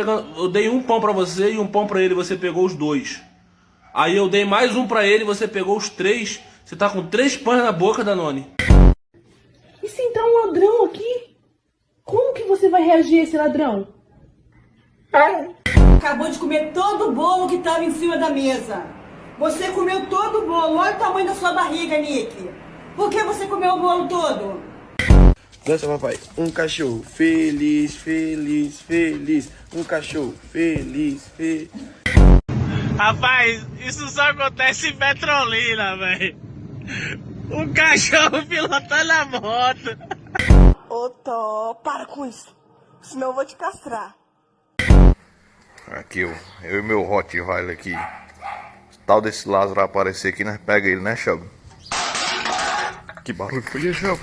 Eu dei um pão pra você e um pão pra ele, você pegou os dois. Aí eu dei mais um pra ele, você pegou os três. Você tá com 3 pães na boca, Danone. E se entrar um ladrão aqui? Como que você vai reagir a esse ladrão? Acabou de comer todo o bolo que estava em cima da mesa. Você comeu todo o bolo. Olha o tamanho da sua barriga, Nick. Por que você comeu o bolo todo? Dança, papai. Um cachorro feliz, feliz, feliz. Um cachorro feliz, feliz. Rapaz, isso só acontece em Petrolina, velho. Um cachorro pilotando a moto. Ô, Tó, para com isso. Senão eu vou te castrar. Aqui, eu e meu Rottweiler aqui. Se tal desse Lázaro aparecer aqui, nós pega ele, né, Chub? Que barulho foi esse, Chub?